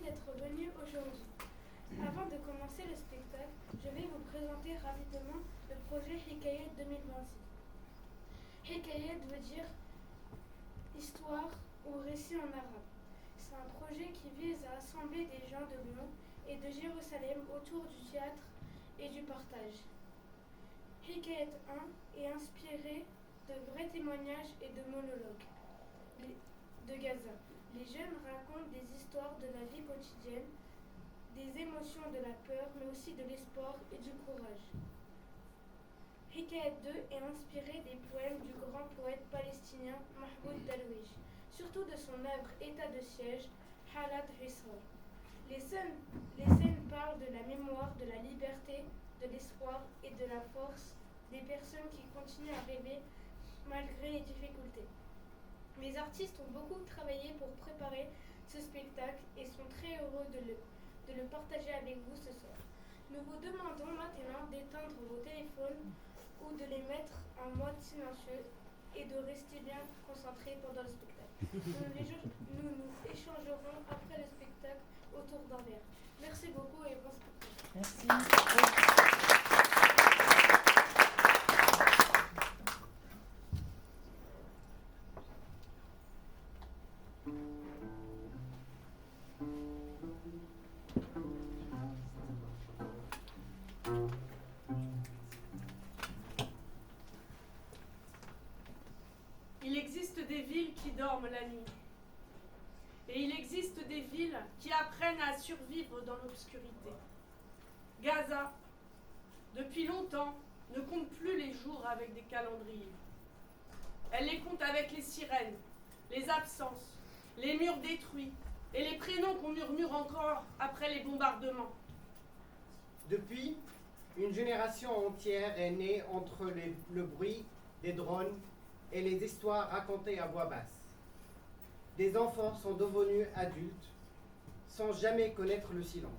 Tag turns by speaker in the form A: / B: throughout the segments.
A: d'être venu aujourd'hui. Avant de commencer le spectacle, je vais vous présenter rapidement le projet Hikayat 2026. Hikayat veut dire histoire ou récit en arabe. C'est un projet qui vise à assembler des gens de Lyon et de Jérusalem autour du théâtre et du partage. Hikayat 1 est inspiré de vrais témoignages et de monologues de Gaza. Les jeunes racontent des histoires de la vie quotidienne, des émotions, de la peur, mais aussi de l'espoir et du courage. Hikayat 2 est inspiré des poèmes du grand poète palestinien Mahmoud Darwish, surtout de son œuvre État de siège, Halat Hisar. Les scènes parlent de la mémoire, de la liberté, de l'espoir et de la force des personnes qui continuent à rêver malgré les difficultés. Les artistes ont beaucoup travaillé pour préparer ce spectacle et sont très heureux de le partager avec vous ce soir. Nous vous demandons maintenant d'éteindre vos téléphones ou de les mettre en mode silencieux et de rester bien concentrés pendant le spectacle. Nous échangerons après le spectacle autour d'un verre. Merci beaucoup et bon spectacle.
B: Merci.
C: Il existe des villes qui dorment la nuit. Et il existe des villes qui apprennent à survivre dans l'obscurité. Gaza, depuis longtemps, ne compte plus les jours avec des calendriers. Elle les compte avec les sirènes, les absences, les murs détruits et les prénoms qu'on murmure encore après les bombardements.
D: Depuis, une génération entière est née entre le bruit des drones et les histoires racontées à voix basse. Des enfants sont devenus adultes sans jamais connaître le silence.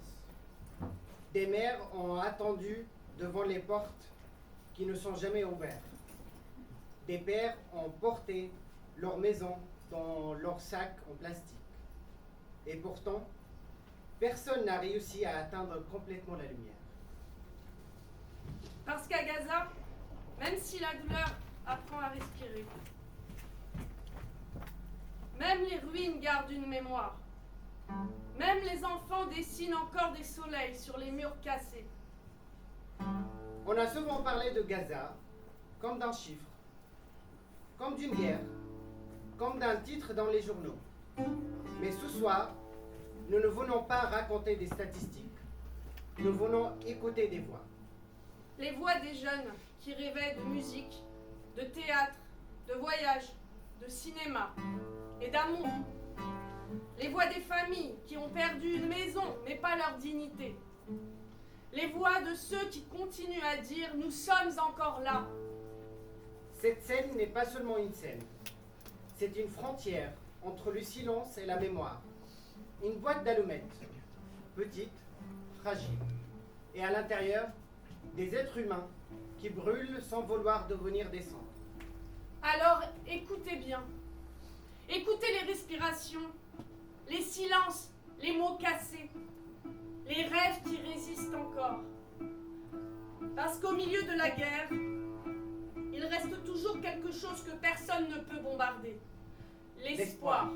D: Des mères ont attendu devant les portes qui ne sont jamais ouvertes. Des pères ont porté leur maison dans leurs sacs en plastique. Et pourtant, personne n'a réussi à atteindre complètement la lumière.
C: Parce qu'à Gaza, même si la douleur apprend à respirer, même les ruines gardent une mémoire. Même les enfants dessinent encore des soleils sur les murs cassés.
D: On a souvent parlé de Gaza comme d'un chiffre, comme d'une guerre, comme d'un titre dans les journaux. Mais ce soir, nous ne venons pas raconter des statistiques. Nous venons écouter des voix.
C: Les voix des jeunes qui rêvaient de musique, de théâtre, de voyage, de cinéma et d'amour. Les voix des familles qui ont perdu une maison, mais pas leur dignité. Les voix de ceux qui continuent à dire « Nous sommes encore là ».
D: Cette scène n'est pas seulement une scène. C'est une frontière entre le silence et la mémoire. Une boîte d'allumettes, petite, fragile. Et à l'intérieur, des êtres humains qui brûlent sans vouloir devenir des cendres.
C: Alors écoutez bien. Écoutez les respirations, les silences, les mots cassés, les rêves qui résistent encore. Parce qu'au milieu de la guerre, il reste toujours quelque chose que personne ne peut bombarder. L'espoir.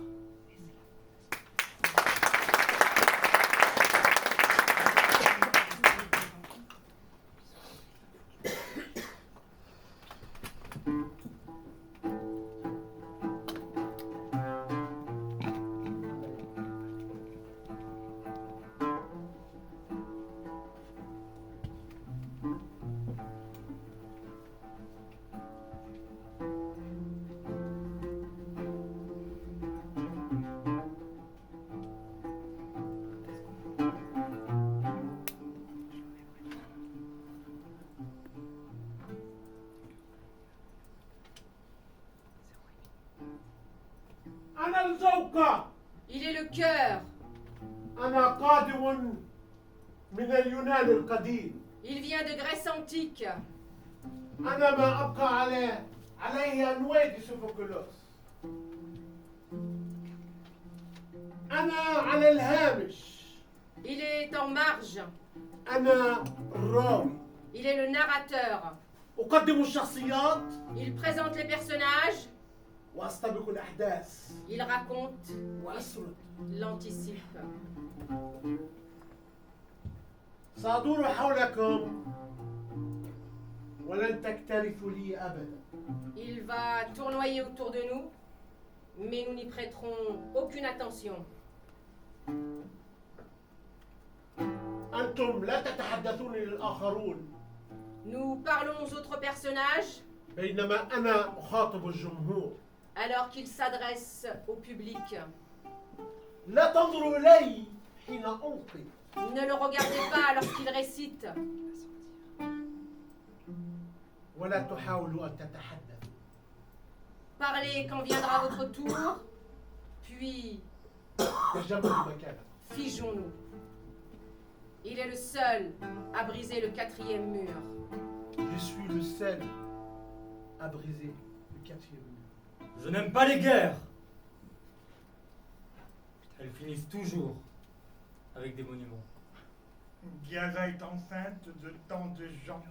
E: أنا الجوقة.
B: Il est le cœur.
E: أنا قادم من اليونان القديم.
B: Il vient de Grèce antique.
E: أنا ما أبقى عليه أنواد سوفوكلوس. أنا على الهامش
B: Il est en marge.
E: أنا الراوي.
B: Il est le narrateur.
E: أقدم الشخصيات
B: Il présente les personnages.
E: وأستبق الأحداث
B: Il raconte.
E: وأسرد.
B: Il l'anticipe.
E: سأدور حولكم ولن تكترثوا لي أبدا.
B: Il va tournoyer autour de nous, mais nous n'y prêterons aucune attention.
E: أنتم لا تتحدثون للآخرون
B: Nous parlons aux autres personnages
E: بينما أنا أخاطب الجمهور.
B: alors qu'ils s'adressent au public.
E: لا تنظروا إلي حين ألقي.
B: Ne le regardez pas lorsqu'il récite.
E: ولا تحاولوا أن تتحدثوا.
B: Parlez quand viendra votre tour, puis
E: تجمعوا مكانكم.
B: figeons-nous. Il est le seul à briser le 4e mur.
E: Je suis le seul à briser le 4e mur.
F: Je n'aime pas les guerres. Elles finissent toujours avec des monuments.
G: Gaza est enceinte de tant de gens,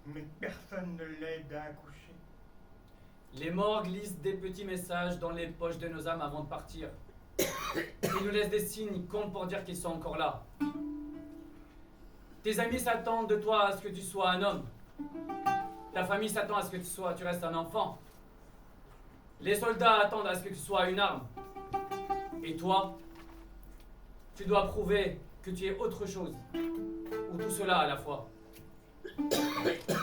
G: mais personne ne l'aide à accoucher.
H: Les morts glissent des petits messages dans les poches de nos âmes avant de partir. Ils nous laissent des signes, ils comptent pour dire qu'ils sont encore là. Tes amis s'attendent de toi à ce que tu sois un homme. Ta famille s'attend à ce que tu restes un enfant. Les soldats attendent à ce que tu sois une arme. Et toi, tu dois prouver que tu es autre chose. Ou tout cela à la fois.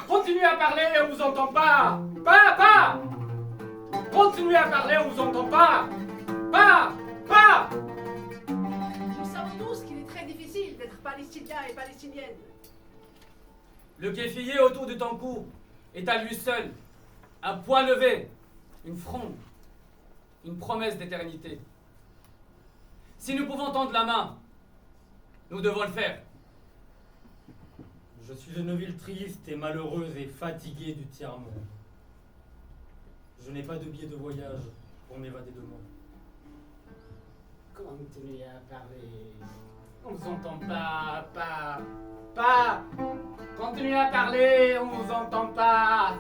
H: Continuez à parler, on vous entend pas. Pas. Continuez à parler, on vous entend pas. Pas.
I: Nous savons tous qu'il est très difficile d'être palestinien et palestinienne.
H: Le kéfier autour de ton cou est à lui seul un point levé, une fronde, une promesse d'éternité. Si nous pouvons tendre la main, nous devons le faire.
F: Je suis une ville triste et malheureuse et fatiguée du tiers-monde. Je n'ai pas de billet de voyage pour m'évader de moi.
D: Continuez à parler. On vous entend pas. Continuez à parler, on vous entend pas.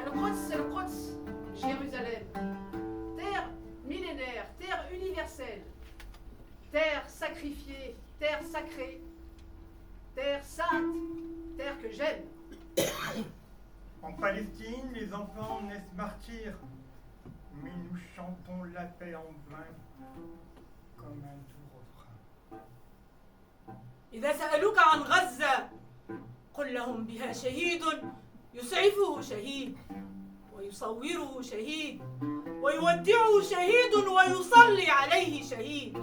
I: Al-Quds, c'est le Quds, Jérusalem. Terre millénaire, terre universelle. Terre sacrifiée, terre sacrée. Terre sainte, terre que j'aime.
G: En Palestine, les enfants naissent martyrs, mais nous chantons la paix en vain, comme un doux refrain.
C: إذا سألوك عن غزة قل لهم بها شهيد يسعفه شهيد ويصوره شهيد ويودعه شهيد ويصلي عليه شهيد.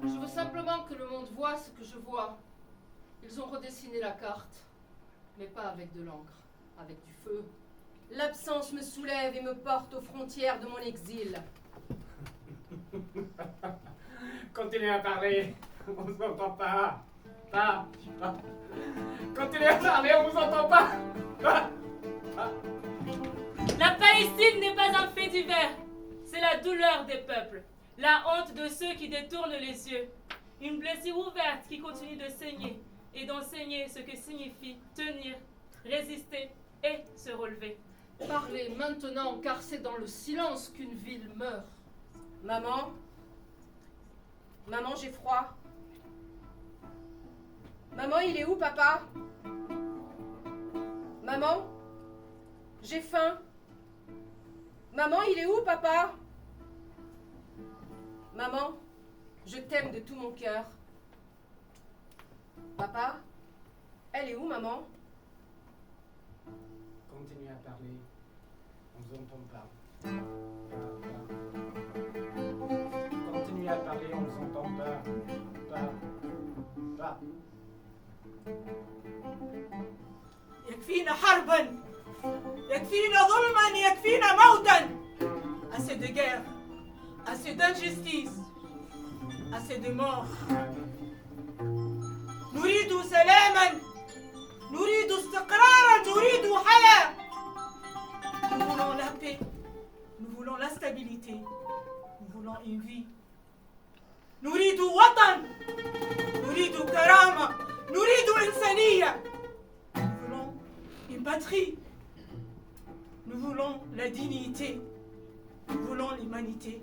B: Je veux simplement que le monde voie ce que je vois. Ils ont redessiné la carte, mais pas avec de l'encre, avec du feu. L'absence me soulève et me porte aux frontières de mon exil.
D: Continuez à parler, on vous entend pas. Continuez à parler, on vous entend pas.
C: La Palestine n'est pas un fait divers, c'est la douleur des peuples, la honte de ceux qui détournent les yeux, une blessure ouverte qui continue de saigner et d'enseigner ce que signifie tenir, résister et se relever.
B: Parlez maintenant, car c'est dans le silence qu'une ville meurt. Maman, j'ai froid. Maman, il est où, papa? Maman, j'ai faim. Maman, il est où, papa? Maman, je t'aime de tout mon cœur. Papa, elle est où, maman?
D: Continuez à parler, on vous entend pas. Continuez à parler, on vous entend pas.
C: يكفينا حربا، يكفينا ظلما، يكفينا موتا. Assez de guerre, assez d'injustice, assez de morts. نريد سلاما، نريد استقرارا، نريد حياة. Nous voulons la paix, nous voulons la stabilité, nous voulons
J: voulons une vie. نريد وطن. نريد كرامة. نريد إنسانية. Nous voulons une patrie. Nous voulons la dignité. Nous voulons l'humanité.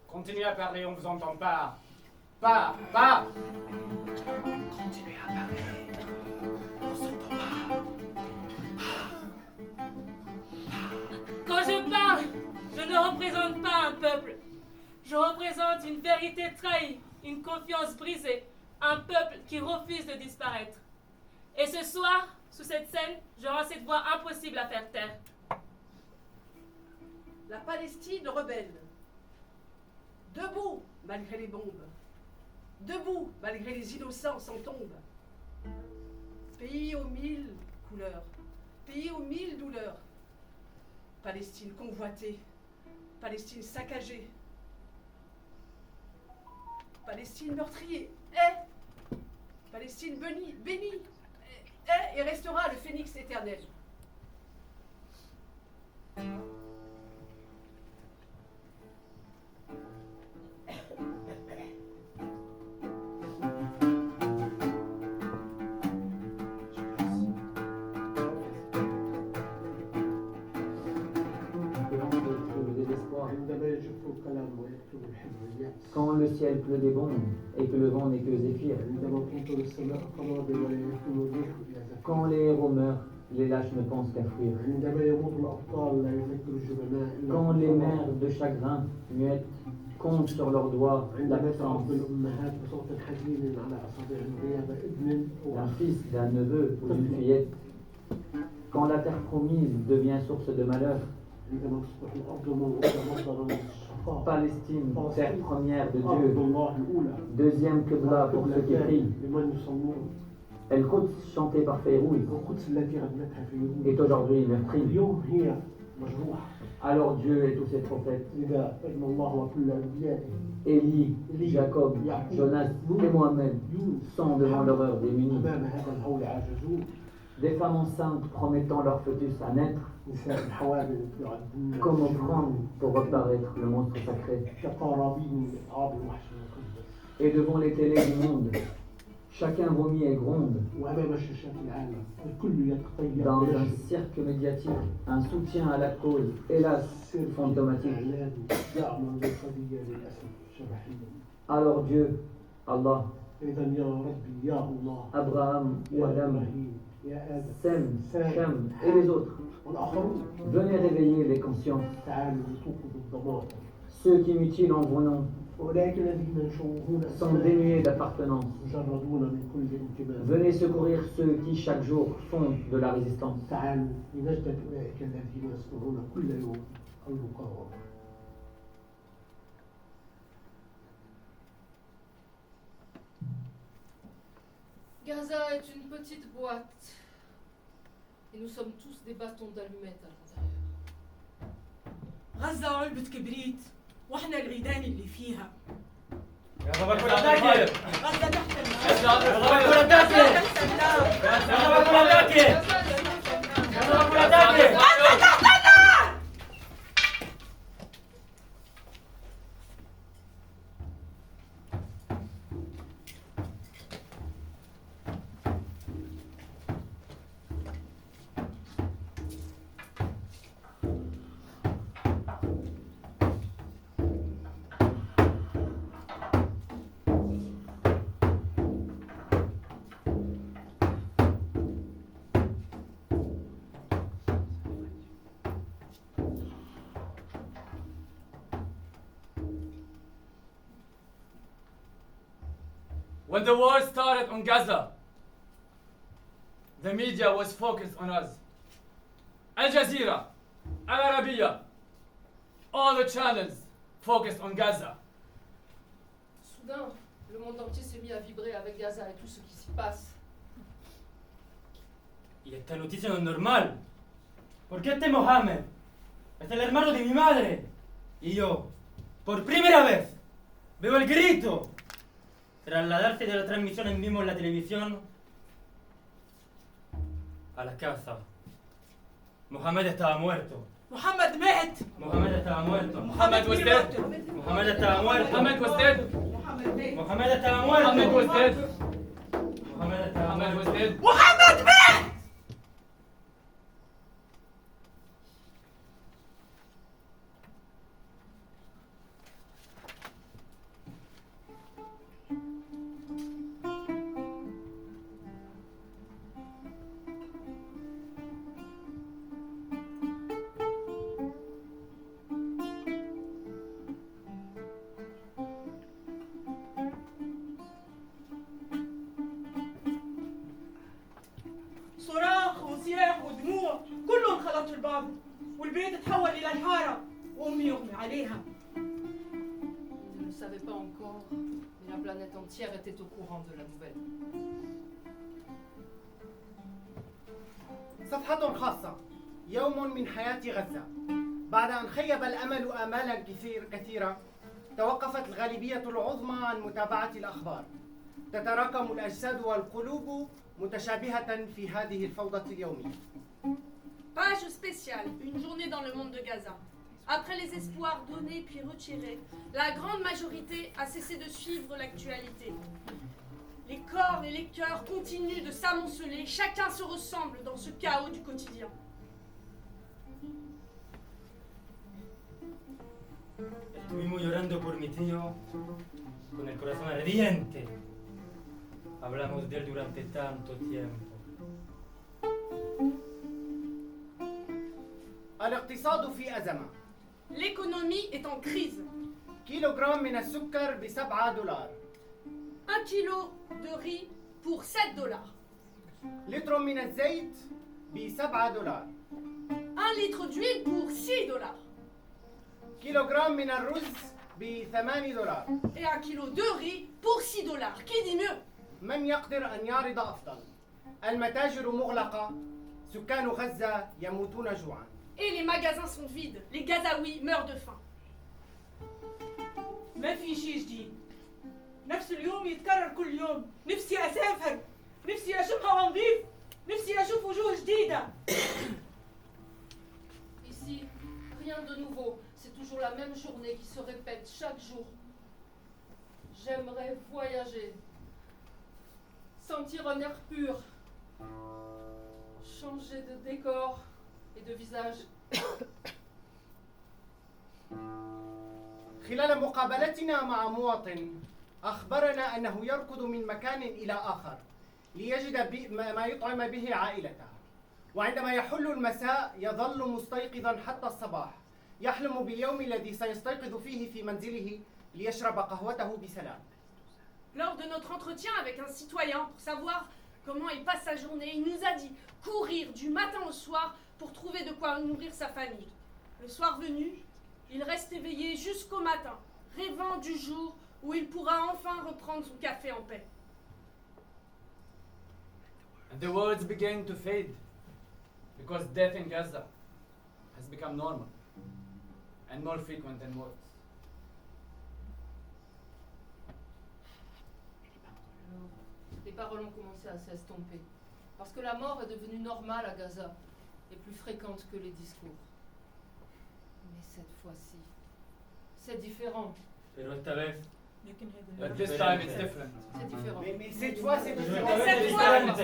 H: Continuez à parler, on vous entend pas. Pas.
J: Continuez à parler. On s'entend pas.
K: Quand je parle, je ne représente pas un peuple. Je représente une vérité trahie, une confiance brisée, un peuple qui refuse de disparaître. Et ce soir, sous cette scène, je rends cette voix impossible à faire taire.
I: La Palestine rebelle. Debout malgré les bombes. Debout malgré les innocents sans tombe. Pays aux mille couleurs. Pays aux mille douleurs. Palestine convoitée. Palestine saccagée. Palestine meurtrier. Palestine bénie. Et restera le phénix éternel.
L: Quand le ciel pleut des bombes et que le vent n'est que zéphyr, quand les héros meurent, les lâches ne pensent qu'à fuir. Quand les mères de chagrin, muettes, comptent sur leurs doigts l'absence d'un fils, d'un neveu ou d'une fillette, quand la terre promise devient source de malheur, Palestine, terre première de Dieu, deuxième Qibla pour ceux qui prient. El-Quds, chanté par Fayrouz, est aujourd'hui meurtri. Alors Dieu et tous ses prophètes, Élie, Jacob, Jonas et Mohamed, sont devant l'horreur démunis. Des femmes enceintes promettant leur fœtus à naître, comme offrande pour reparaître le monstre sacré. Et devant les télés du monde, chacun vomit et gronde. Dans un cirque médiatique, un soutien à la cause, hélas, fantomatique. Alors Dieu, Allah, Abraham, Adam, Sem, Shem et les autres, venez réveiller les consciences. Ceux qui mutilent en vos noms sont dénués d'appartenance. Venez secourir ceux qui chaque jour font de la résistance.
B: Gaza est une petite boîte. Et nous sommes tous des bâtons d'allumettes à l'intérieur.
J: غزة علبة كبريت واحنا العيدان اللي فيها.
H: غزة تحت When the war started on Gaza, the media was focused on us. Al Jazeera, Al Arabiya, all the channels focused on Gaza.
B: Soudain, le monde entier s'est mis à vibrer avec Gaza et tout ce qui s'y passe.
F: Y esta noticia no es normal. ¿Por qué este Mohammed? Es el hermano de mi madre. Y yo, por primera vez, veo el grito trasladarse de la transmisión en vivo en la televisión a la casa Mohamed estaba muerto.
J: محمد مات.
F: Mohamed estaba muerto.
H: Muhammad was dead.
F: Mohamed estaba muerto.
H: Muhammad was dead.
F: Mohamed estaba muerto.
H: Muhammad was dead.
F: Mohamed estaba
H: Muhammad was
F: muerto.
H: dead.
J: محمد مات. صراخ وصياح ودموع كلهم خلطوا البعض والبيت تحول إلى الحارة وأمي يغمي عليها.
B: Ils ne le savaient pas encore, mais la planète entière était au courant de la nouvelle.
D: صفحة خاصة. يوم من حياة غزة. بعد أن خيب الأمل آمالا كثيرة، توقفت الغالبية العظمى عن متابعة الأخبار. تتراكم الأجساد والقلوب متشابهة في هذه الفوضى اليومية.
C: Page spéciale, une journée dans le monde de Gaza. Après les espoirs donnés puis retirés, la grande majorité a cessé de suivre l'actualité. Les corps et les cœurs continuent de s'amonceler, chacun se ressemble dans ce chaos du quotidien.
F: Estuvimos llorando por mi tío con el corazón ardiente. Hablamos de él durante tanto tiempo.
D: الاقتصاد في أزمة.
C: L'économie est en crise.
D: كيلوغرام من السكر ب$7.
C: 1 kilo de riz pour 7 dollars.
D: لتر من الزيت ب$7.
C: 1 litre d'huile pour 6 dollars.
D: كيلوغرام من الرز ب$8.
C: Et 1 kilo de riz pour 6 dollars. Qui dit mieux?
D: من يقدر أن يعرض أفضل؟ المتاجر مغلقة. سكان غزة يموتون جوعا.
C: Et les magasins sont vides. Les Gazaouis meurent de faim.
J: ما في شيء جديد. نفس اليوم يتكرر كل يوم. نفسي أسافر. نفسي أشم هوا نظيف. نفسي أشوف وجوه جديدة.
B: Ici, rien de nouveau. C'est toujours la même journée qui se répète chaque jour. J'aimerais voyager, sentir un air pur, changer de décor et de visage.
D: خلال مقابلتنا مع مواطن أخبرنا أنه يركض من مكان إلى آخر ليجد ما يطعم به عائلته، وعندما يحل المساء يظل مستيقظا حتى الصباح، يحلم باليوم الذي سيستيقظ فيه في منزله ليشرب قهوته بسلام.
C: Lors de notre entretien avec un citoyen pour savoir comment il passe sa journée, il nous a dit courir du matin au soir pour trouver de quoi nourrir sa famille. Le soir venu, il reste éveillé jusqu'au matin, rêvant du jour où il pourra enfin reprendre son café en paix.
H: And the words began to fade because death in Gaza has become normal and more frequent than words.
B: Les paroles ont commencé à s'estomper, parce que la mort est devenue normale à Gaza et plus fréquente que les discours. Mais cette fois-ci, c'est différent.
F: Pero esta vez
H: But this time it's different.
B: C'est différent.
D: Mais cette fois c'est
F: Pero
D: différent.
F: esta vez es diferente.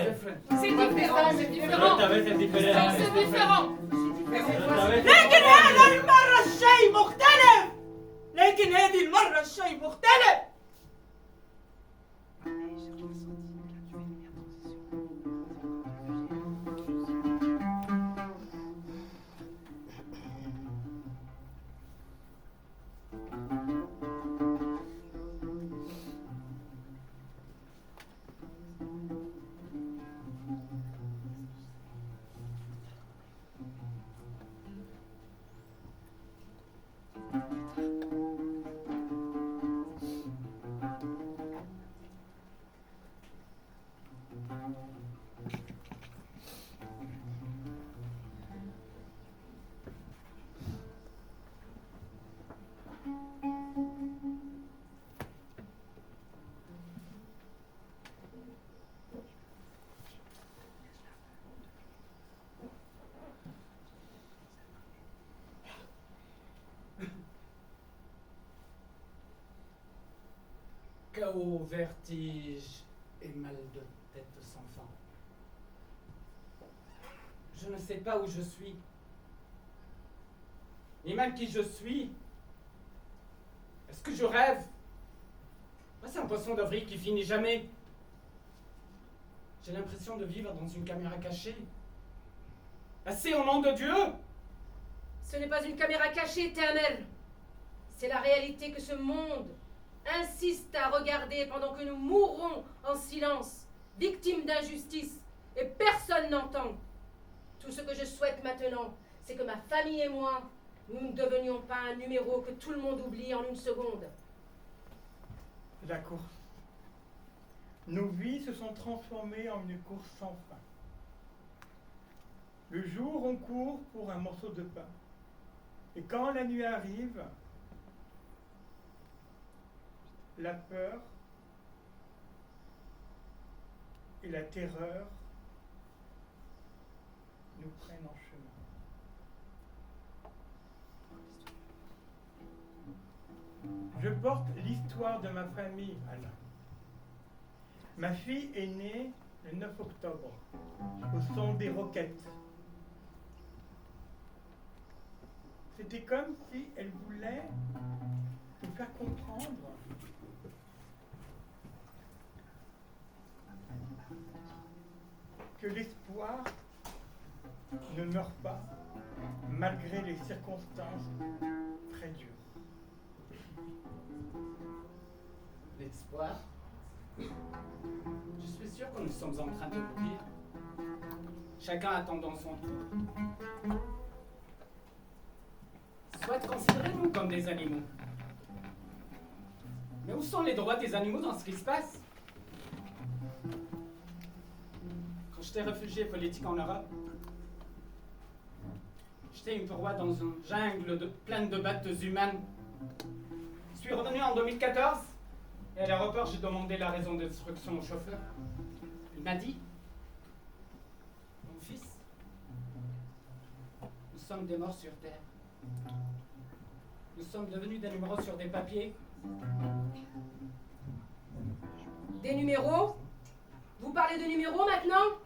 C: C'est différent.
B: C'est
F: Pero
B: différent.
F: esta vez es diferente.
B: C'est différent.
F: Pero esta vez
J: لكن هذا المرة الشيء مختلف. لكن هذه المرة الشيء مختلف.
H: chaos, vertige et mal de tête sans fin. Je ne sais pas où je suis, ni même qui je suis. Est-ce que je rêve? Moi, c'est un poisson d'avril qui finit jamais. J'ai l'impression de vivre dans une caméra cachée. Assez au nom de Dieu!
B: Ce n'est pas une caméra cachée, Éternel. C'est la réalité que ce monde insiste à regarder pendant que nous mourrons en silence, victimes d'injustice, et personne n'entend. Tout ce que je souhaite maintenant, c'est que ma famille et moi, nous ne devenions pas un numéro que tout le monde oublie en une seconde.
G: La course. Nos vies se sont transformées en une course sans fin. Le jour, on court pour un morceau de pain. Et quand la nuit arrive, la peur et la terreur nous prennent en chemin. Je porte l'histoire de ma famille, Alain. Ma fille est née le 9 octobre, au son des roquettes. C'était comme si elle voulait nous faire comprendre que l'espoir ne meurt pas malgré les circonstances très dures.
H: L'espoir? Je suis sûr que nous sommes en train de mourir. Chacun attendant son tour. Soit considérez-nous comme des animaux. Mais où sont les droits des animaux dans ce qui se passe? Quand j'étais réfugié politique en Europe, j'étais une proie dans une jungle pleine de bêtes humaines. Je suis revenu en 2014 et à l'aéroport, j'ai demandé la raison de destruction au chauffeur. Il m'a dit: mon fils, nous sommes des morts sur terre. Nous sommes devenus des numéros sur des papiers.
B: Des numéros? Vous parlez de numéros maintenant?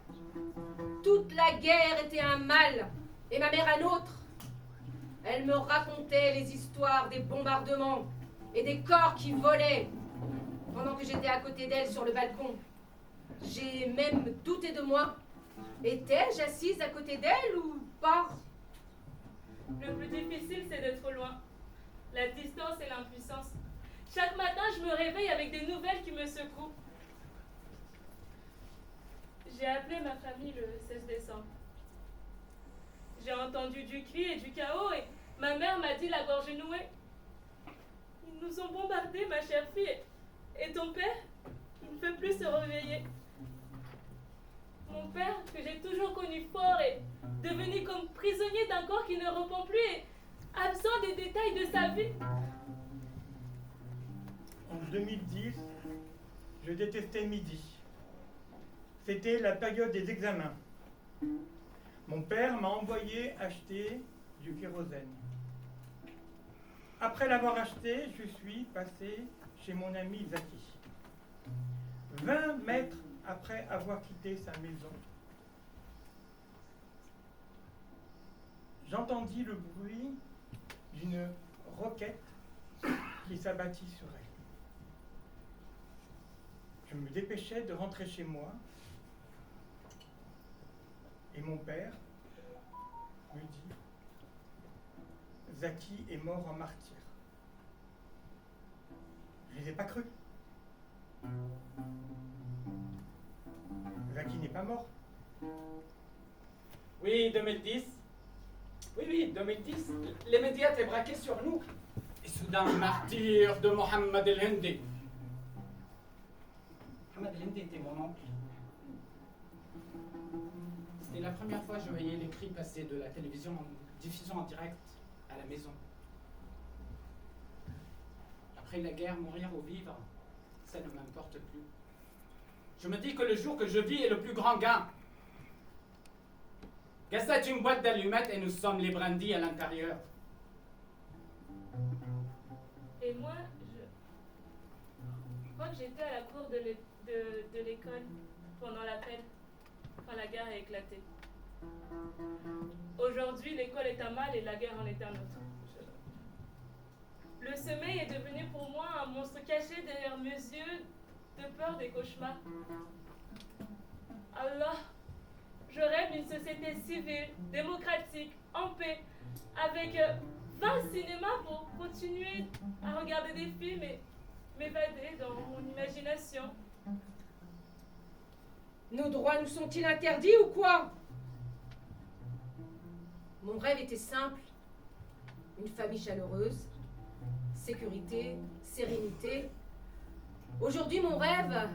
B: Toute la guerre était un mal, et ma mère un autre. Elle me racontait les histoires des bombardements et des corps qui volaient pendant que j'étais à côté d'elle sur le balcon. J'ai même douté de moi. Étais-je assise à côté d'elle ou pas?
K: Le plus difficile, c'est d'être loin. La distance et l'impuissance. Chaque matin, je me réveille avec des nouvelles qui me secouent. J'ai appelé ma famille le 16 décembre. J'ai entendu du cri et du chaos et ma mère m'a dit la gorge nouée. Ils nous ont bombardés, ma chère fille. Et ton père, il ne peut plus se réveiller. Mon père, que j'ai toujours connu fort, est devenu comme prisonnier d'un corps qui ne répond plus et absent des détails de sa vie.
G: En 2010, je détestais midi. C'était la période des examens. Mon père m'a envoyé acheter du kérosène. Après l'avoir acheté, je suis passé chez mon ami Zaki. 20 mètres après avoir quitté sa maison, j'entendis le bruit d'une roquette qui s'abattit sur elle. Je me dépêchais de rentrer chez moi et mon père me dit: Zaki est mort en martyr. Je ne les ai pas cru. Zaki n'est pas mort.
H: Oui, 2010. Oui, 2010. Les médias étaient braqués sur nous. Et soudain, martyr de Mohammed el-Hindi. Mohammed el-Hindi était mon oncle. C'était la première fois que je voyais les cris passer de la télévision en diffusion en direct à la maison. Après la guerre, mourir ou vivre, ça ne m'importe plus. Je me dis que le jour que je vis est le plus grand gain. Gaza est une boîte d'allumettes et nous sommes les brindilles à l'intérieur.
K: Et moi, que j'étais à la cour de l'école pendant l'appel, quand la guerre a éclaté. Aujourd'hui, l'école est un mal et la guerre en est un autre. Le sommeil est devenu pour moi un monstre caché derrière mes yeux de peur des cauchemars. Allah, je rêve d'une société civile, démocratique, en paix, avec 20 cinémas pour continuer à regarder des films et m'évader dans mon imagination.
B: Nos droits nous sont-ils interdits ou quoi? Mon rêve était simple. Une famille chaleureuse, sécurité, sérénité. Aujourd'hui, mon rêve,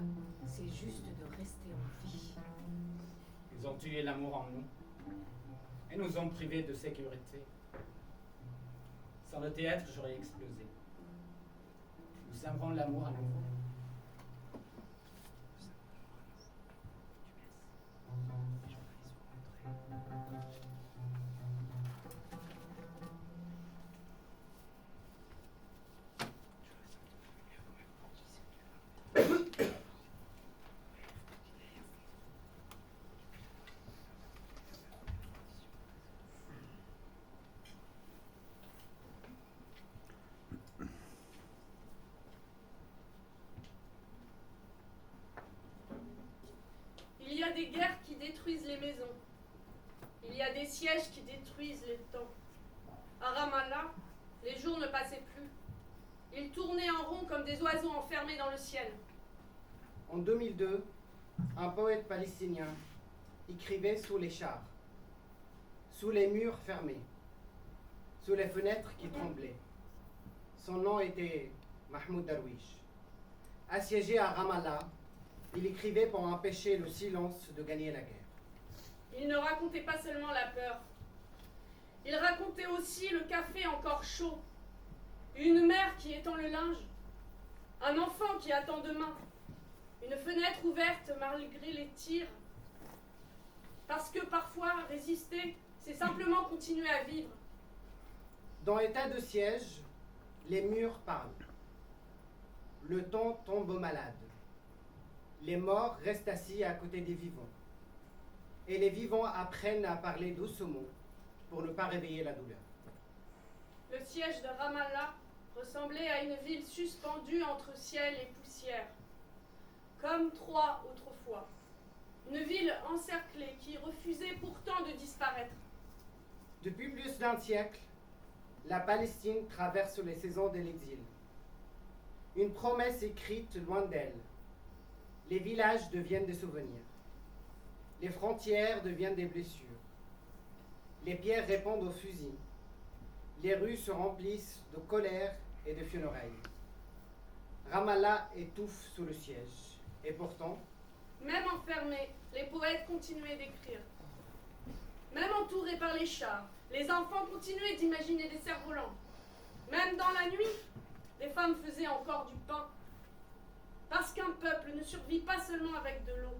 B: c'est juste de rester en vie.
M: Ils ont tué l'amour en nous et nous ont privés de sécurité. Sans le théâtre, j'aurais explosé. Nous aimerons l'amour à nouveau.
C: Il y a des guerres qui détruisent les maisons. Il y a des sièges qui détruisent les temps. À Ramallah, les jours ne passaient plus. Ils tournaient en rond comme des oiseaux enfermés dans le ciel.
D: En 2002, un poète palestinien écrivait sous les chars, sous les murs fermés, sous les fenêtres qui tremblaient. Son nom était Mahmoud Darwish. Assiégé à Ramallah, il écrivait pour empêcher le silence de gagner la guerre.
C: Il ne racontait pas seulement la peur. Il racontait aussi le café encore chaud, une mère qui étend le linge, un enfant qui attend demain, une fenêtre ouverte malgré les tirs. Parce que parfois, résister, c'est simplement continuer à vivre.
D: Dans état de siège, les murs parlent. Le temps tombe malade. Les morts restent assis à côté des vivants. Et les vivants apprennent à parler doucement pour ne pas réveiller la douleur.
C: Le siège de Ramallah ressemblait à une ville suspendue entre ciel et poussière, comme Troie autrefois. Une ville encerclée qui refusait pourtant de disparaître.
D: Depuis plus d'un siècle, la Palestine traverse les saisons de l'exil. Une promesse écrite loin d'elle. Les villages deviennent des souvenirs. Les frontières deviennent des blessures. Les pierres répondent aux fusils. Les rues se remplissent de colère et de funérailles. Ramallah étouffe sous le siège. Et pourtant,
C: même enfermés, les poètes continuaient d'écrire. Même entourés par les chars, les enfants continuaient d'imaginer des cerfs-volants. Même dans la nuit, les femmes faisaient encore du pain. Parce qu'un peuple ne survit pas seulement avec de l'eau,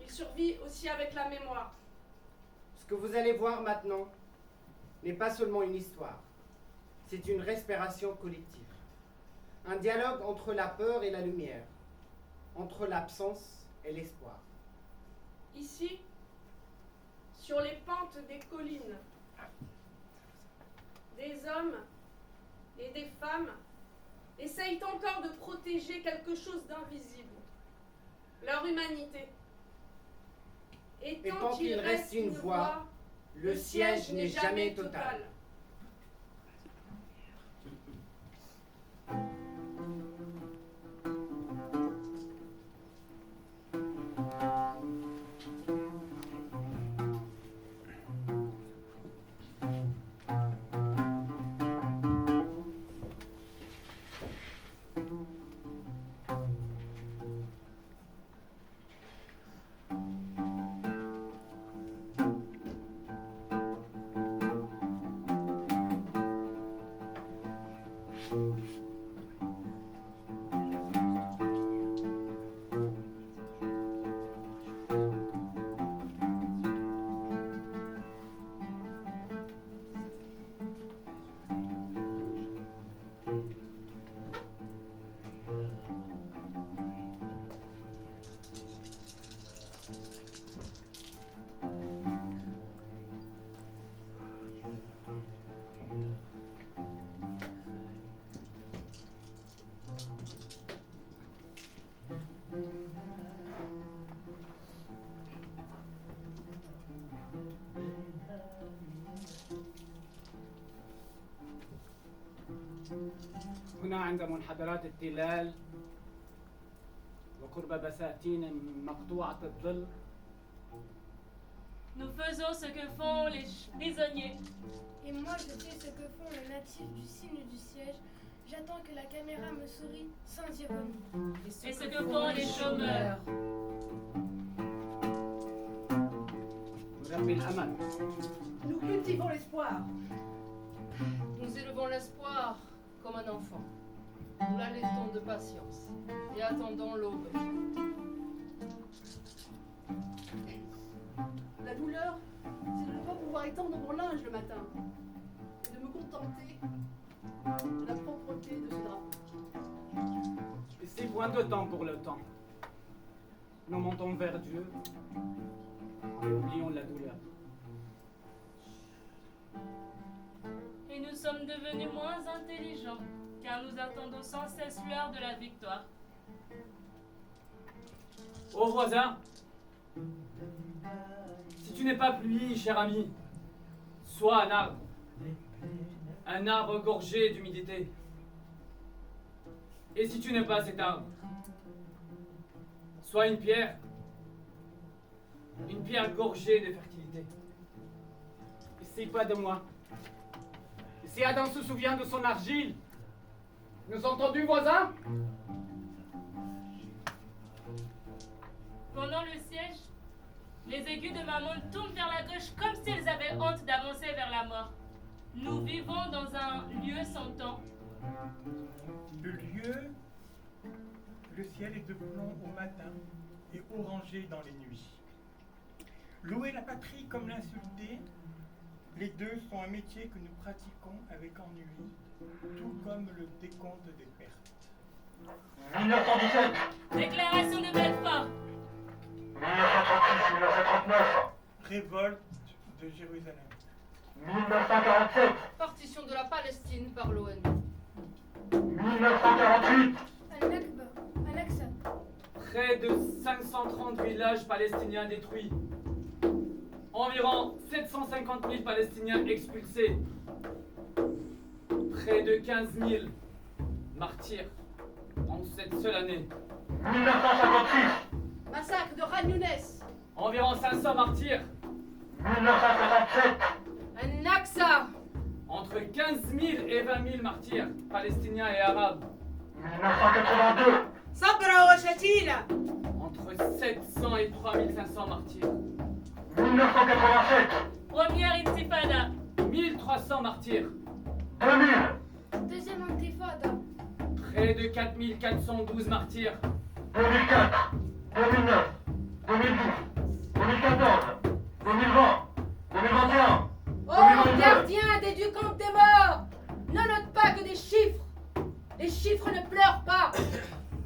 C: il survit aussi avec la mémoire.
D: ce que vous allez voir maintenant n'est pas seulement une histoire, c'est une respiration collective. Un dialogue entre la peur et la lumière, entre l'absence et l'espoir.
C: Ici, sur les pentes des collines, des hommes et des femmes essayent encore de protéger quelque chose d'invisible, leur humanité. Et tant qu'il reste une voix,
D: le siège n'est jamais total.
M: عند منحدرات التلال وقرب بساتين مقطوعة الظل.
K: Nous faisons ce que font les prisonniers.
A: Et moi, je fais ce que font les natifs du signe du siège. J'attends que la caméra me sourie sans ironie.
K: Et ce que font les chômeurs.
M: نربي الأمل.
I: Nous cultivons l'espoir.
B: Nous élevons l'espoir comme un enfant. Nous l'allaitons de patience et attendons l'aube.
I: La douleur, c'est de ne pas pouvoir étendre mon linge le matin et de me contenter de la propreté de ce drap.
M: Et c'est point de temps pour le temps. Nous montons vers Dieu et oublions la douleur.
K: Et nous sommes devenus moins intelligents, car nous attendons sans cesse l'heure de la victoire.
H: Ô voisin, si tu n'es pas pluie, cher ami, sois un arbre gorgé d'humidité. Et si tu n'es pas cet arbre, sois une pierre gorgée de fertilité.
M: Essaye pas de moi. Et si Adam se souvient de son argile, nous entendons, voisin?
K: Pendant le siège, les aigus de ma montre tournent vers la gauche comme si elles avaient honte d'avancer vers la mort. Nous vivons dans un lieu sans temps.
G: Le lieu, le ciel est de plomb au matin et orangé dans les nuits. Louer la patrie comme l'insulter, les deux sont un métier que nous pratiquons avec ennui, tout comme le décompte des pertes.
N: 1917,
K: Déclaration de Belfort.
N: 1936-1939,
G: Révolte de Jérusalem.
N: 1947,
B: Partition de la Palestine par l'ONU.
N: 1948,
A: Al-Nakba, Al-Aqsa.
H: Près de 530 villages palestiniens détruits. Environ 750 000 Palestiniens expulsés. Près de 15 000 martyrs en cette seule année.
N: 1956,
I: Massacre de Khan Younes.
H: Environ 500 martyrs.
N: 1967,
B: Al-Aqsa.
H: Entre 15 000 et 20 000 martyrs palestiniens et arabes.
N: 1982,
J: صبرا وشتيلة.
H: Entre 700 et 3500 martyrs.
N: 1987,
K: Première intifada.
H: 1300 martyrs.
N: 2000,
A: Deuxième intifada.
H: Près de 4412 martyrs.
N: 2004, 2009, 2012, 2014, 2020, 2021.
B: Oh, gardien des du camp des morts, ne note pas que des chiffres. Les chiffres ne pleurent pas.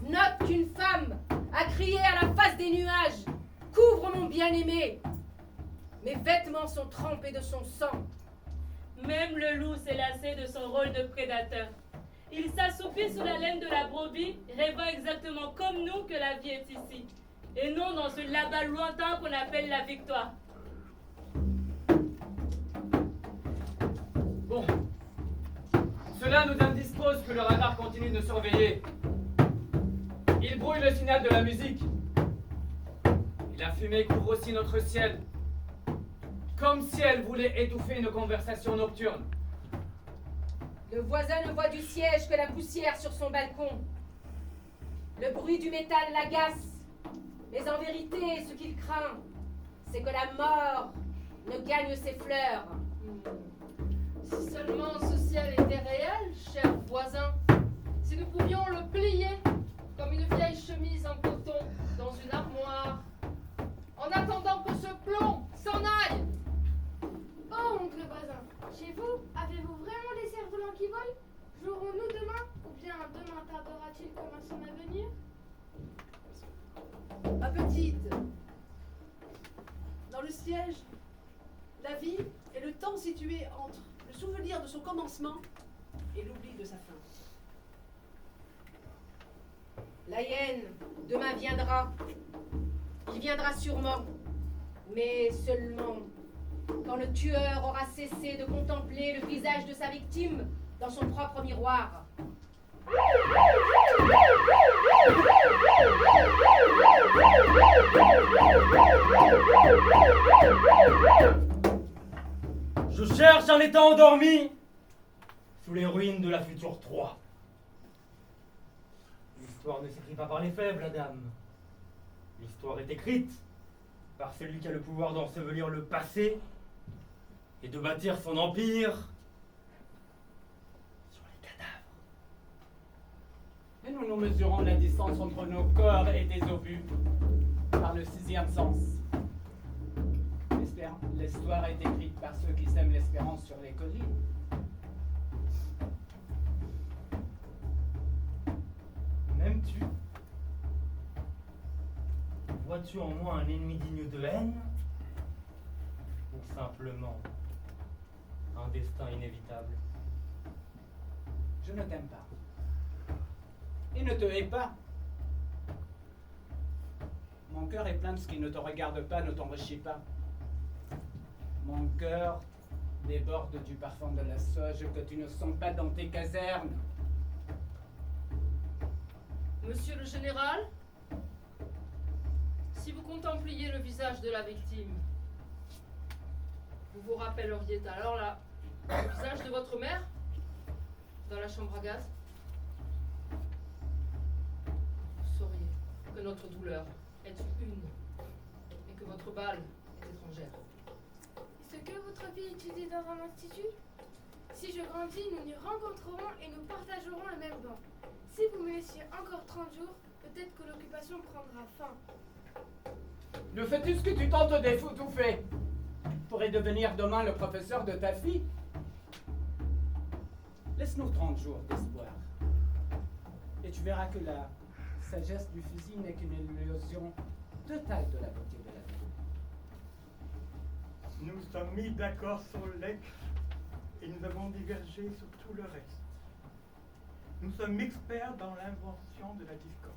B: Note qu'une femme a crié à la face des nuages. Couvre mon bien-aimé. Mes vêtements sont trempés de son sang.
K: Même le loup s'est lassé de son rôle de prédateur. Il s'assoupit sous la laine de la brebis, rêvant exactement comme nous que la vie est ici, et non dans ce là-bas lointain qu'on appelle la victoire.
H: Bon. Cela nous indispose que le radar continue de surveiller. Il brouille le signal de la musique. Et la fumée couvre aussi notre ciel. Comme si elle voulait étouffer nos conversations nocturnes.
B: Le voisin ne voit du siège que la poussière sur son balcon. Le bruit du métal l'agace. Mais en vérité, ce qu'il craint, c'est que la mort ne gagne ses fleurs. Si seulement ce ciel était réel, cher voisin, si nous pouvions le plier comme une vieille chemise en coton dans une armoire, en attendant que ce plomb s'en aille.
A: Oh, oncle voisin, chez vous, avez-vous vraiment des cerfs-volants qui volent? Jouerons-nous demain? Ou bien demain tardera-t-il comme à son avenir?
I: Ma petite, dans le siège, la vie est le temps situé entre le souvenir de son commencement et l'oubli de sa fin.
B: La hyène, demain viendra. Il viendra sûrement, mais seulement quand le tueur aura cessé de contempler le visage de sa victime dans son propre miroir.
F: Je cherche un état endormi sous les ruines de la future Troie. L'histoire ne s'écrit pas par les faibles, Adam. L'histoire est écrite par celui qui a le pouvoir d'ensevelir le passé et de bâtir son empire sur les cadavres.
M: Et nous nous mesurons la distance entre nos corps et des obus par le sixième sens. L'histoire est écrite par ceux qui sèment l'espérance sur les collines.
F: M'aimes-tu? Vois-tu en moi un ennemi digne de haine? Ou simplement un destin inévitable?
M: Je ne t'aime pas. Et ne te hais pas. Mon cœur est plein de ce qui ne te regarde pas, ne t'enrichit pas. Mon cœur déborde du parfum de la sauge que tu ne sens pas dans tes casernes.
B: Monsieur le général, si vous contempliez le visage de la victime, vous vous rappelleriez alors là le visage de votre mère dans la chambre à gaz? Vous sauriez que notre douleur est une et que votre balle est étrangère.
A: Est-ce que votre fille étudie dans un institut? Si je grandis, nous nous rencontrerons et nous partagerons le même banc. Si vous me laissiez encore 30 jours, peut-être que l'occupation prendra fin.
M: Le fœtus que tu tentes d'étouffer pourrait devenir demain le professeur de ta fille. Laisse-nous 30 jours d'espoir. Et tu verras que la sagesse du fusil n'est qu'une illusion totale de la beauté de la vie.
G: Nous sommes mis d'accord sur l'ex et nous avons divergé sur tout le reste. Nous sommes experts dans l'invention de la discorde.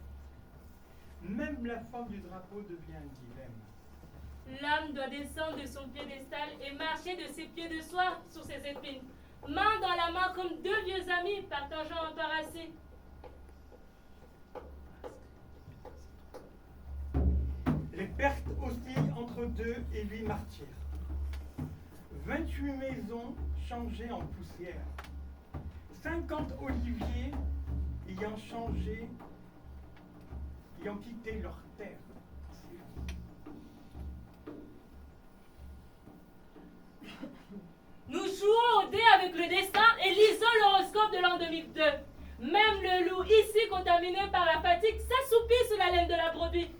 G: Même la forme du drapeau devient un dilemme.
K: L'âme doit descendre de son piédestal et marcher de ses pieds de soie sur ses épines, main dans la main comme deux vieux amis partageant un parassé.
G: Les pertes oscillent entre 2 et 8 martyrs. 28 maisons changées en poussière. 50 oliviers ayant quitté leur terre.
K: Nous jouons au dé avec le destin et lisons l'horoscope de l'an 2002. Même le loup ici contaminé par la fatigue s'assoupit sous la laine de la brebis.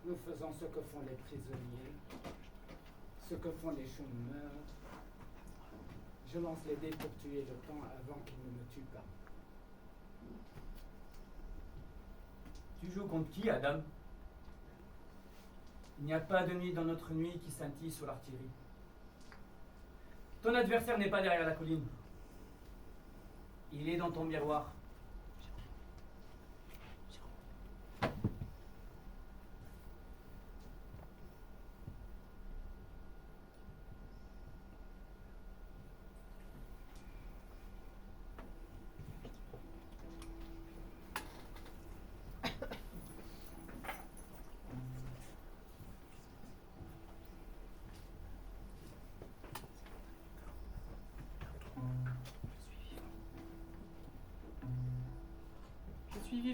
M: Nous faisons ce que font les prisonniers, ce que font les chômeurs. Je lance les dés pour tuer le temps avant qu'il ne me tue pas.
H: Tu joues contre qui, Adam? Il n'y a pas de nuit dans notre nuit qui scintille sur l'artillerie. Ton adversaire n'est pas derrière la colline. Il est dans ton miroir.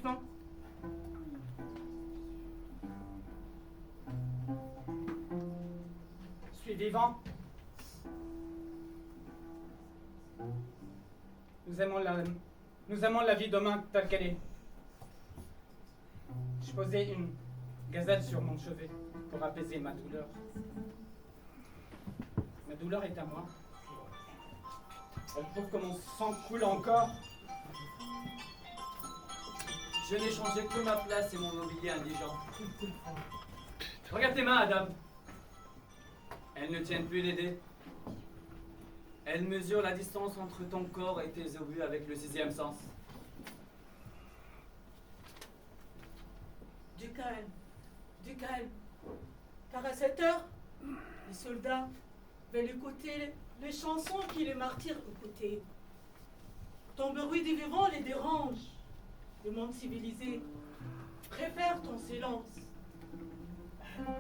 J: vivant.
M: Je suis vivant. Nous aimons la vie demain telle qu'elle est. Je posais une gazette sur mon chevet pour apaiser ma douleur. Ma douleur est à moi. Elle prouve que mon sang coule encore.
H: Je n'ai changé que ma place et mon mobilier indigent. Regarde tes mains, Adam. Elles ne tiennent plus les dés. Elles mesurent la distance entre ton corps et tes obus avec le sixième sens.
J: Du calme, du calme. Car à cette heure, les soldats veulent écouter les chansons qui les martyrs écoutaient. Ton bruit des vivants les dérange. Le monde civilisé préfère ton silence.
B: Un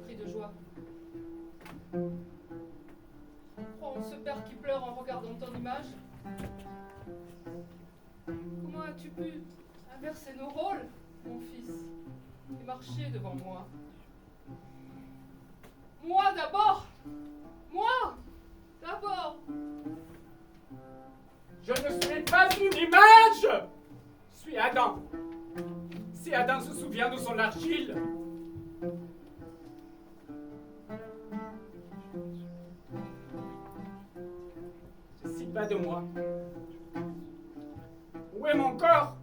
B: cri de joie. Oh, ce père qui pleure en regardant ton image. Comment as-tu pu inverser nos rôles, mon fils, et marcher devant moi? Moi d'abord! Moi d'abord!
M: Je ne suis pas une image! Je suis Adam. Si Adam se souvient de son argile. Décide pas de moi. Où est mon corps?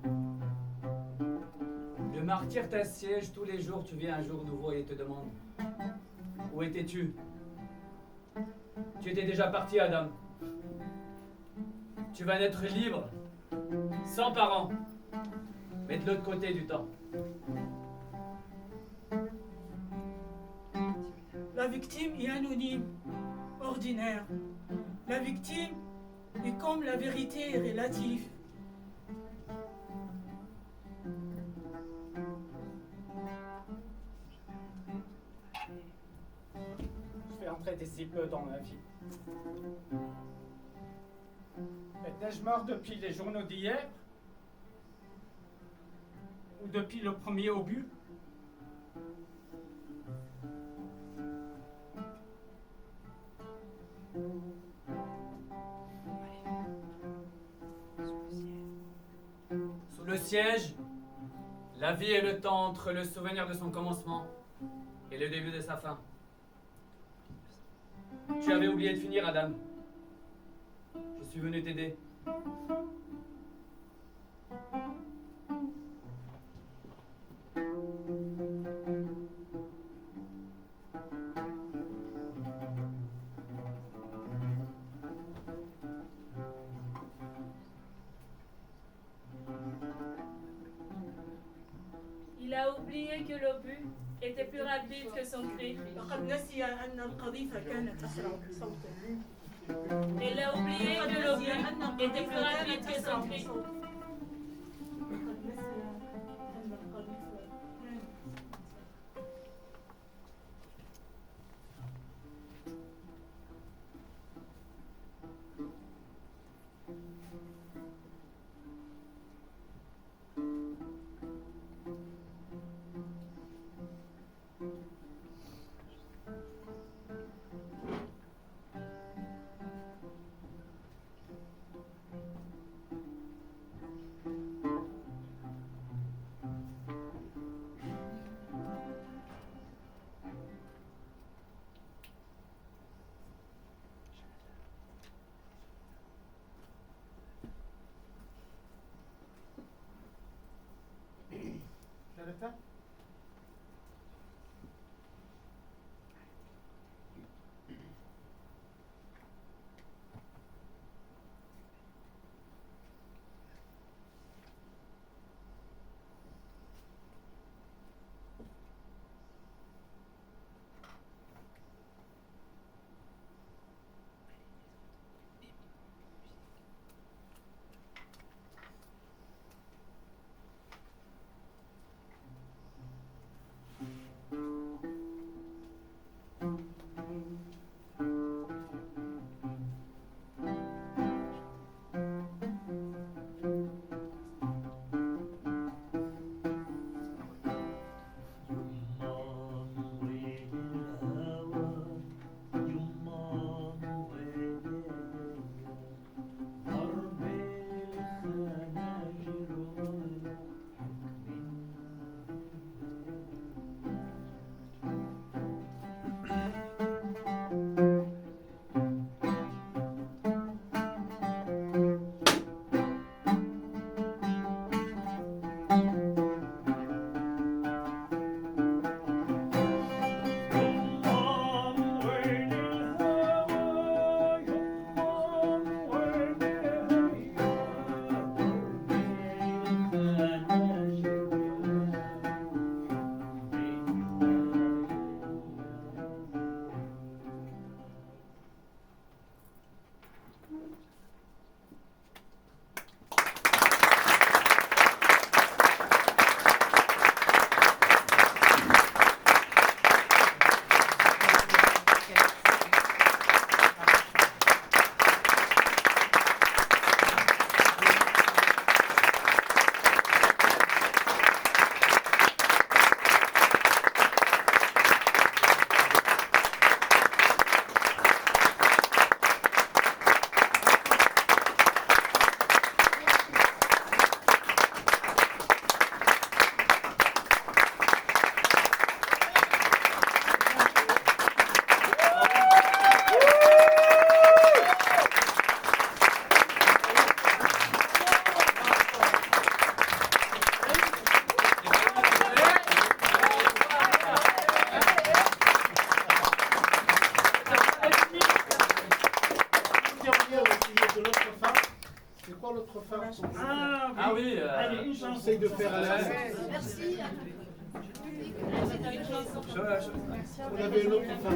H: Le martyr t'assiège tous les jours, tu viens un jour nouveau et te demande: où étais-tu? Tu étais déjà parti, Adam. Tu vas naître libre, sans parents, mais de l'autre côté du temps.
J: La victime est anonyme, ordinaire. La victime est comme la vérité est relative.
M: Je fais entrer des si peu dans ma vie. Étais-je mort depuis les journaux d'hier? Ou depuis le premier obus?
H: Sous le siège, la vie est le temps entre le souvenir de son commencement et le début de sa fin. Tu avais oublié de finir, Adam. Je suis venu t'aider.
K: Il a oublié que l'obus était plus rapide que son cri.
J: لقد نسي أن القذيفة كانت أسرع صوتا.
K: Il a oublié que l'obus était plus rapide que son cri.
E: Parce que l'autre fin, c'est quoi l'autre fin?
H: Ah oui,
G: Allez, une chanson.
E: J'essaye de faire à la
A: Merci.
E: On avait une autre fin.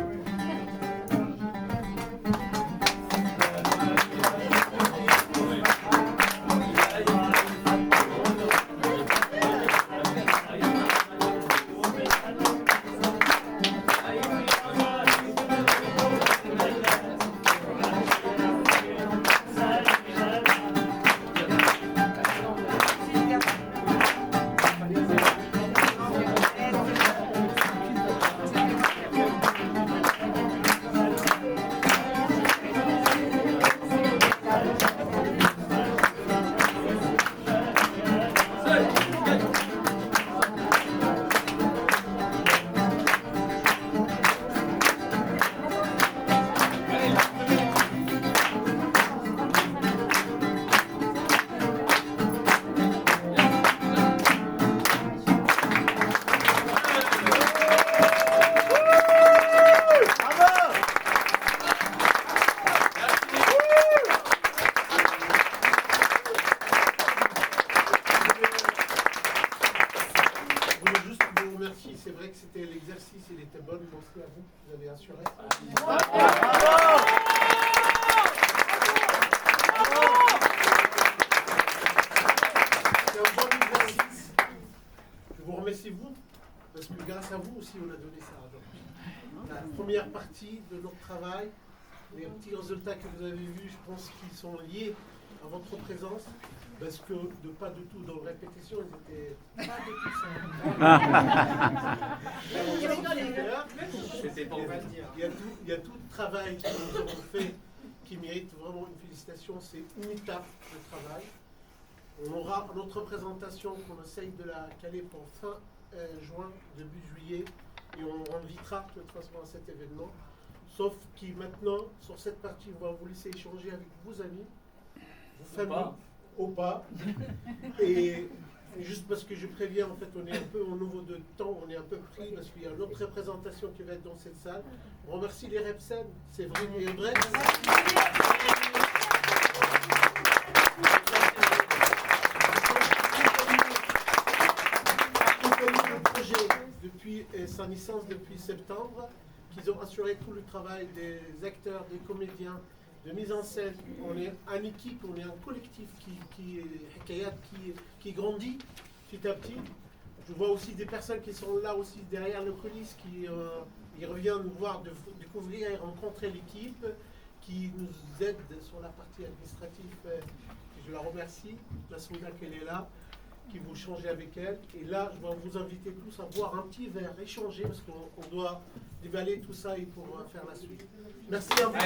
E: C'est vrai que c'était l'exercice, il était bon, merci à vous, vous avez assuré. C'est un bon exercice. Je vous remercie vous, parce que grâce à vous aussi on a donné ça aujourd'hui. La première partie de notre travail, les petits résultats que vous avez vus, je pense qu'ils sont liés à votre présence. Parce que pas du tout dans la répétition, ils étaient pas du tout ça.
H: C'était pour vous.
E: Il y a tout le travail que nous avons fait qui mérite vraiment une félicitation. C'est une étape de travail. On aura notre présentation qu'on essaye de la caler pour fin juin, début juillet. Et on invitera de toute façon à cet événement. Sauf que maintenant, sur cette partie, on va vous laisser échanger avec vos amis, vos familles. Ou pas. Et juste parce que je préviens, en fait, on est un peu au niveau de temps, on est un peu pris parce qu'il y a une autre représentation qui va être dans cette salle. On remercie les Repsen, c'est vrai et vrai. Le projet depuis sa naissance depuis septembre, qu'ils ont assuré tout le travail des acteurs, des comédiens, de mise en scène. On est une équipe, on est un collectif qui grandit petit à petit. Je vois aussi des personnes qui sont là aussi derrière le coulisses, qui reviennent nous voir, découvrir et rencontrer l'équipe, qui nous aide sur la partie administrative. Je la remercie, la Souna qu'elle est là, qui vous changez avec elle. Et là, je vais vous inviter tous à boire un petit verre, échanger, parce qu'on doit dévaler tout ça et pour faire la suite. Merci à vous.